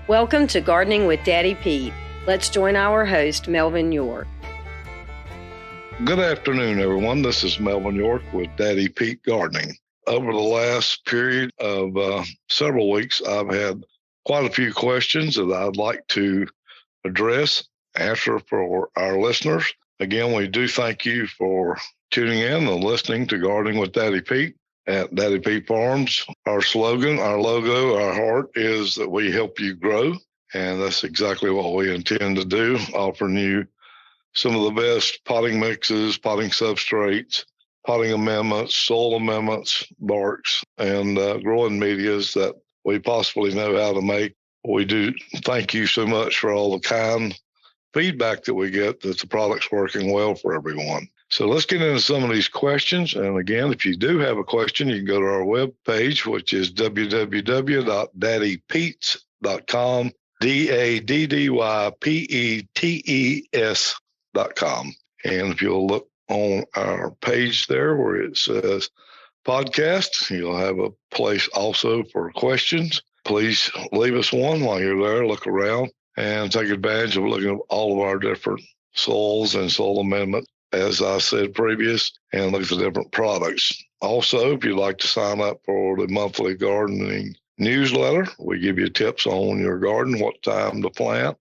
Welcome to Gardening with Daddy Pete. Let's join our host, Melvin York. Good afternoon, everyone. This is Melvin York with Daddy Pete Gardening. Over the last period of several weeks, I've had quite a few questions that I'd like to answer for our listeners. Again, we do thank you for tuning in and listening to Gardening with Daddy Pete at Daddy Pete Farms. Our slogan, our logo, our heart is that we help you grow, and that's exactly what we intend to do, offering you some of the best potting mixes, potting substrates, potting amendments, soil amendments, barks, and growing medias that we possibly know how to make. We do thank you so much for all the kind feedback that we get that the product's working well for everyone. So let's get into some of these questions. And again, if you do have a question, you can go to our webpage, which is www.daddypetes.com, DADDYPETES.com. And if you'll look on our page there where it says podcast, you'll have a place also for questions. Please leave us one while you're there. Look around and take advantage of looking at all of our different soils and soil amendments, as I said previous, and look at the different products. Also, if you'd like to sign up for the monthly gardening newsletter, we give you tips on your garden, what time to plant,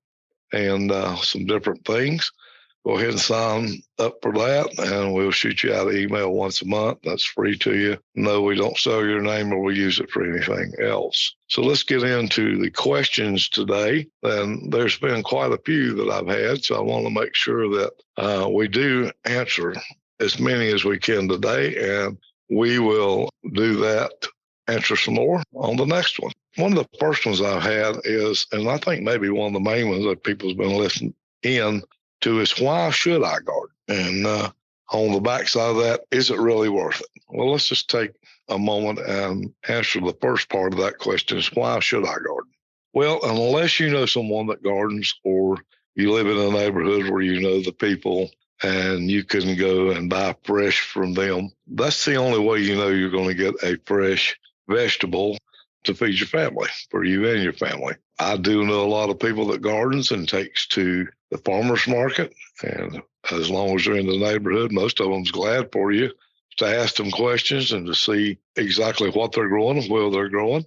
and some different things. Go ahead and sign up for that, and we'll shoot you out an email once a month. That's free to you. No, we don't sell your name or we use it for anything else. So let's get into the questions today. And there's been quite a few that I've had, so I want to make sure that we do answer as many as we can today, and we will do that, answer some more on the next one. One of the first ones I've had is, and I think maybe one of the main ones that people's been listening in to, is why should I garden? And on the backside of that, is it really worth it? Well, let's just take a moment and answer the first part of that question, is why should I garden? Well, unless you know someone that gardens, or you live in a neighborhood where you know the people and you can go and buy fresh from them, that's the only way you know you're going to get a fresh vegetable to feed your family, for you and your family. I do know a lot of people that gardens and takes to the farmer's market, and as long as they're in the neighborhood, most of them's glad for you to ask them questions and to see exactly what they're growing and where they're growing.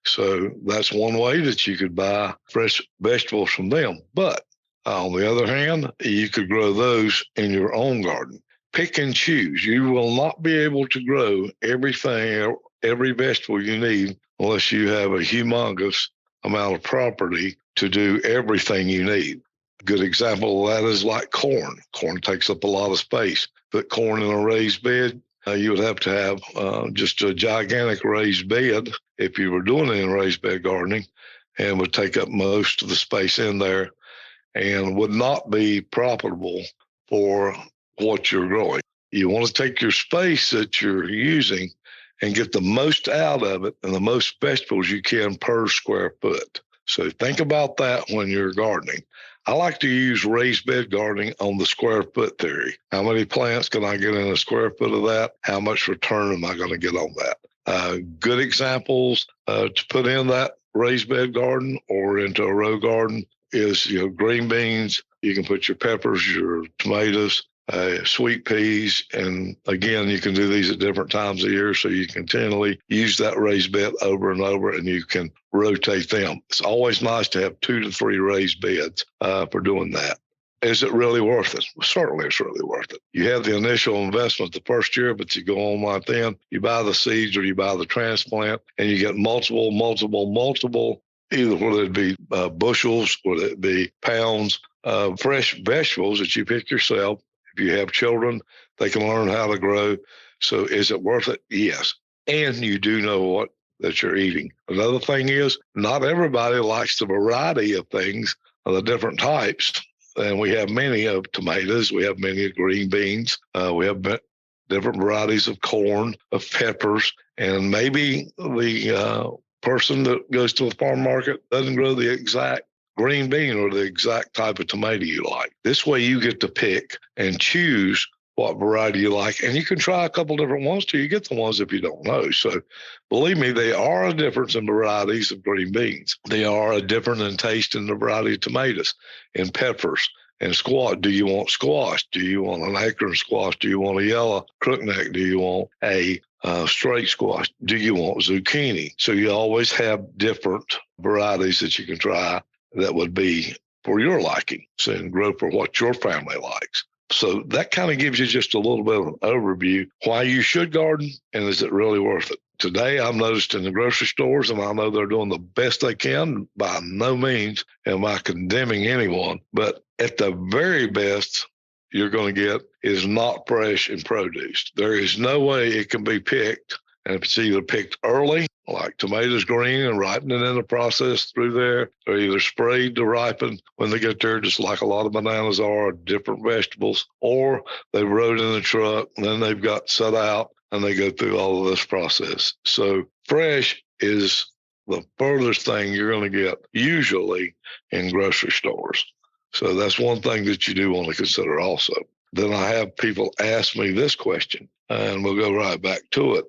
So that's one way that you could buy fresh vegetables from them. But on the other hand, you could grow those in your own garden. Pick and choose. You will not be able to grow everything, every vegetable you need, unless you have a humongous amount of property to do everything you need. A good example of that is like corn. Corn takes up a lot of space. Put corn in a raised bed, you would have to have just a gigantic raised bed if you were doing it in raised bed gardening, and would take up most of the space in there and would not be profitable for what you're growing. You want to take your space that you're using and get the most out of it and the most vegetables you can per square foot. So think about that when you're gardening. I like to use raised bed gardening on the square foot theory. How many plants can I get in a square foot of that? How much return am I going to get on that? Good examples to put in that raised bed garden or into a row garden is, green beans. You can put your peppers, your tomatoes, sweet peas. And again, you can do these at different times of year, so you continually use that raised bed over and over, and you can rotate them. It's always nice to have 2 to 3 raised beds for doing that. Is it really worth it? Well, certainly it's really worth it. You have the initial investment the first year, but you go on right then, you buy the seeds or you buy the transplant, and you get multiple, either whether it be bushels, whether it be pounds of fresh vegetables that you pick yourself. If you have children, they can learn how to grow. So is it worth it? Yes. And you do know what that you're eating. Another thing is, not everybody likes the variety of things, of the different types. And we have many of tomatoes. We have many of green beans. We have different varieties of corn, of peppers. And maybe the person that goes to the farm market doesn't grow the exact green bean or the exact type of tomato you like. This way you get to pick and choose what variety you like. And you can try a couple different ones till you get the ones if you don't know. So believe me, they are a difference in varieties of green beans. They are a different in taste in the variety of tomatoes and peppers and squash. Do you want squash? Do you want an acorn squash? Do you want a yellow crookneck? Do you want a straight squash? Do you want zucchini? So you always have different varieties that you can try that would be for your liking, so and grow for what your family likes. So that kind of gives you just a little bit of an overview why you should garden and is it really worth it. Today, I've noticed in the grocery stores, and I know they're doing the best they can. By no means am I condemning anyone, but at the very best you're going to get is not fresh and produce. There is no way it can be picked. And if it's either picked early, like tomatoes green and ripening in the process through there, they're either sprayed to ripen when they get there, just like a lot of bananas are, different vegetables, or they rode in the truck and then they've got set out and they go through all of this process. So fresh is the furthest thing you're going to get usually in grocery stores. So that's one thing that you do want to consider also. Then I have people ask me this question, and we'll go right back to it.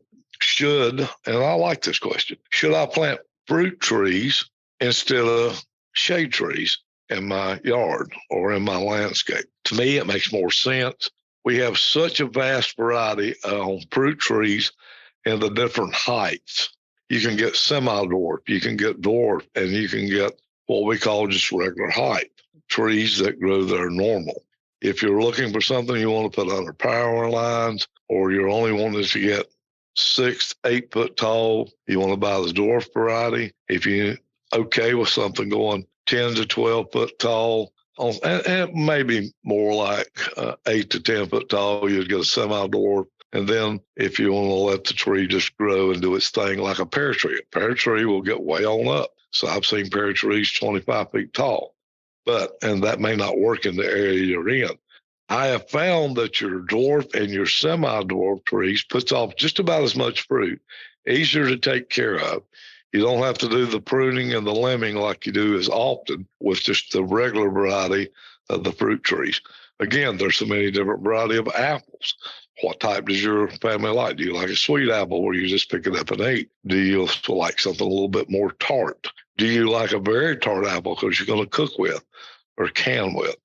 And I like this question, should I plant fruit trees instead of shade trees in my yard or in my landscape? To me, it makes more sense. We have such a vast variety of fruit trees in the different heights. You can get semi-dwarf, you can get dwarf, and you can get what we call just regular height, trees that grow that are normal. If you're looking for something you want to put under power lines, or you're only wanting to get 6 to 8 foot tall, you want to buy the dwarf variety. If you're okay with something going 10 to 12 foot tall, and maybe more like 8 to 10 foot tall, you'd get a semi-dwarf. And then if you want to let the tree just grow and do its thing like a pear tree will get way on up. So I've seen pear trees 25 feet tall, and that may not work in the area you're in. I have found that your dwarf and your semi-dwarf trees puts off just about as much fruit, easier to take care of. You don't have to do the pruning and the limbing like you do as often with just the regular variety of the fruit trees. Again, there's so many different variety of apples. What type does your family like? Do you like a sweet apple where you just pick it up and eat? Do you like something a little bit more tart? Do you like a very tart apple because you're going to cook with or can with?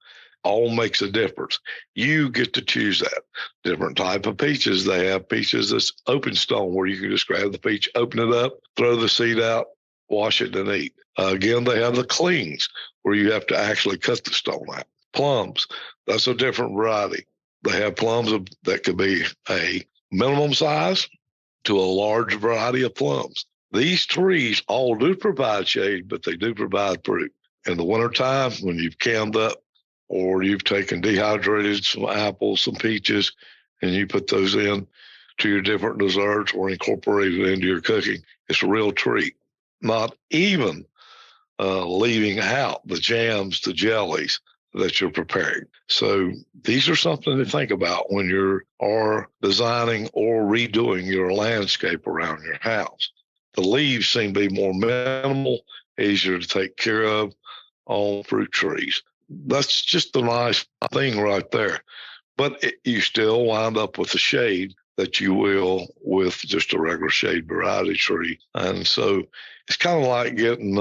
All makes a difference. You get to choose that. Different type of peaches. They have peaches that's open stone where you can just grab the peach, open it up, throw the seed out, wash it, and eat. Again, they have the cleans where you have to actually cut the stone out. Plums, that's a different variety. They have plums that could be a minimum size to a large variety of plums. These trees all do provide shade, but they do provide fruit. In the wintertime, when you've canned up or you've taken dehydrated some apples, some peaches, and you put those in to your different desserts or incorporate it into your cooking, it's a real treat. Not even leaving out the jams, the jellies that you're preparing. So these are something to think about when you are designing or redoing your landscape around your house. The leaves seem to be more minimal, easier to take care of on fruit trees. That's just a nice thing right there. But you still wind up with the shade that you will with just a regular shade variety tree. And so it's kind of like getting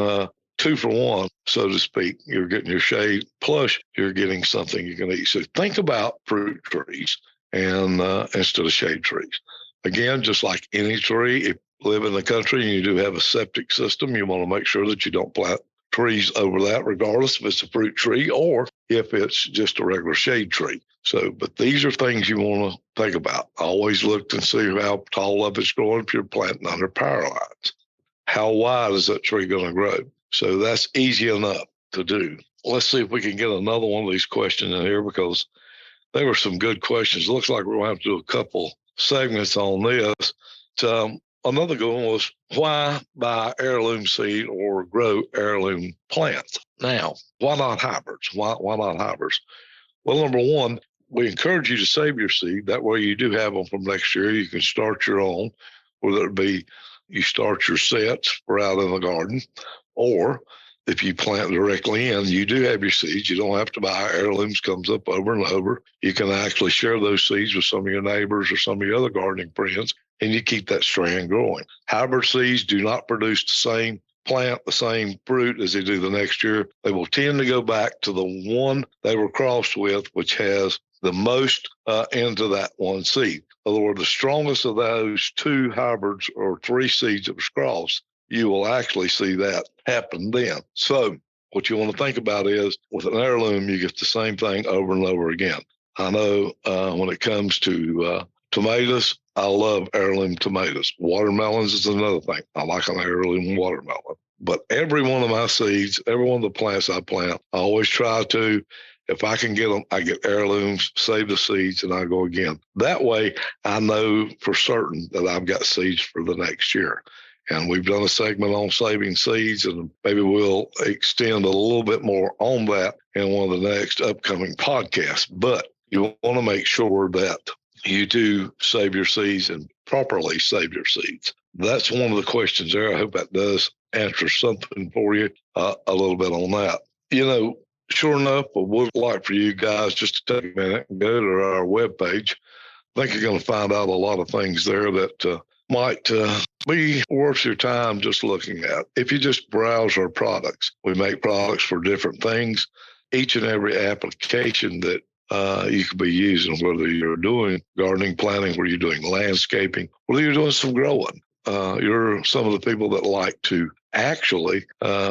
2 for 1, so to speak. You're getting your shade, plus you're getting something you can eat. So think about fruit trees and instead of shade trees. Again, just like any tree, if you live in the country and you do have a septic system, you want to make sure that you don't plant trees over that, regardless if it's a fruit tree or if it's just a regular shade tree. So, but these are things you want to think about. Always look and see how tall up it's growing if you're planting under power lines. How wide is that tree going to grow? So that's easy enough to do. Let's see if we can get another one of these questions in here because they were some good questions. It looks like we're going to have to do a couple segments on this. Another good one was why buy heirloom seed or grow heirloom plants? Now, why not hybrids? Why not hybrids? Well, number one, we encourage you to save your seed. That way you do have them from next year. You can start your own, whether it be you start your sets for out in the garden, or if you plant directly in, you do have your seeds. You don't have to buy heirlooms, comes up over and over. You can actually share those seeds with some of your neighbors or some of your other gardening friends, and you keep that strand growing. Hybrid seeds do not produce the same plant, the same fruit as they do the next year. They will tend to go back to the one they were crossed with, which has the most into that one seed. In other words, the strongest of those two hybrids or three seeds that was crossed, you will actually see that happen then. So what you want to think about is with an heirloom, you get the same thing over and over again. I know when it comes to tomatoes, I love heirloom tomatoes. Watermelons is another thing. I like an heirloom watermelon. But every one of my seeds, every one of the plants I plant, I always try to, if I can get them, I get heirlooms, save the seeds, and I go again. That way, I know for certain that I've got seeds for the next year. And we've done a segment on saving seeds, and maybe we'll extend a little bit more on that in one of the next upcoming podcasts. But you want to make sure that you do save your seeds and properly save your seeds. That's one of the questions there. I hope that does answer something for you a little bit on that. You know, sure enough, I would like for you guys just to take a minute and go to our webpage. I think you're going to find out a lot of things there that might be worth your time just looking at. If you just browse our products, we make products for different things. Each and every application that you could be using, whether you're doing gardening, planting, whether you're doing landscaping, whether you're doing some growing. You're some of the people that like to actually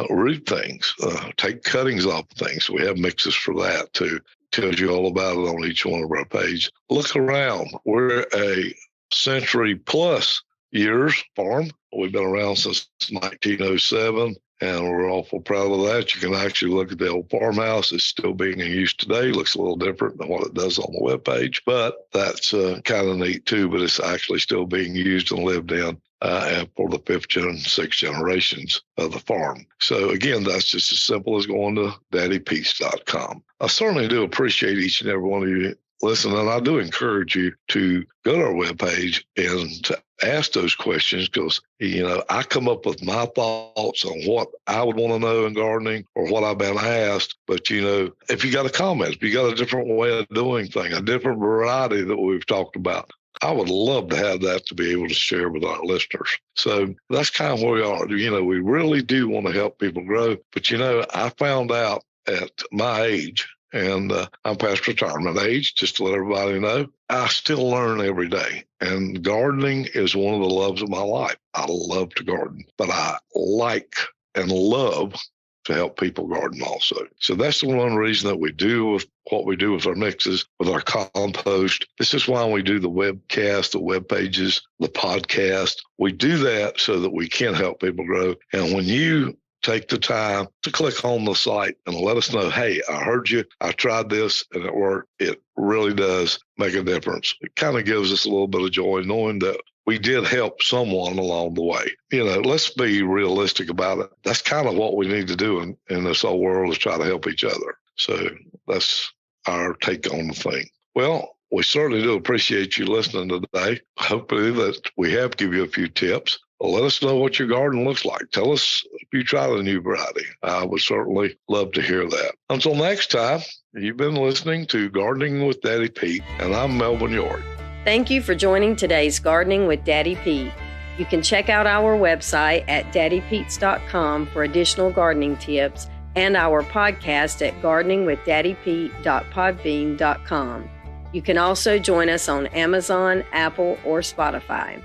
root things, take cuttings off things. We have mixes for that too. Tells you all about it on each one of our pages. Look around. We're a century plus years farm. We've been around since 1907. And we're awful proud of that. You can actually look at the old farmhouse. It's still being used today. It looks a little different than what it does on the webpage, but that's kind of neat too. But it's actually still being used and lived in for the fifth and sixth generations of the farm. So again, that's just as simple as going to daddypete's.com. I certainly do appreciate each and every one of you listening, and I do encourage you to go to our webpage and to ask those questions, because, you know, I come up with my thoughts on what I would want to know in gardening or what I've been asked. But, you know, if you got a comment, if you got a different way of doing things, a different variety that we've talked about, I would love to have that to be able to share with our listeners. So that's kind of where we are. You know, we really do want to help people grow. But, you know, I found out at my age, and I'm past retirement age, just to let everybody know, I still learn every day. And gardening is one of the loves of my life. I love to garden, but I like and love to help people garden also. So that's the one reason that we do with what we do with our mixes, with our compost. This is why we do the webcast, the web pages, the podcast. We do that so that we can help people grow. And when you take the time to click on the site and let us know, hey, I heard you, I tried this and it worked. It really does make a difference. It kind of gives us a little bit of joy knowing that we did help someone along the way. You know, let's be realistic about it. That's kind of what we need to do in this whole world, is try to help each other. So that's our take on the thing. Well, we certainly do appreciate you listening today. Hopefully that we have given you a few tips. Let us know what your garden looks like. Tell us if you tried a new variety. I would certainly love to hear that. Until next time, you've been listening to Gardening with Daddy Pete, and I'm Melvin York. Thank you for joining today's Gardening with Daddy Pete. You can check out our website at daddypetes.com for additional gardening tips, and our podcast at gardeningwithdaddypete.podbean.com. You can also join us on Amazon, Apple, or Spotify.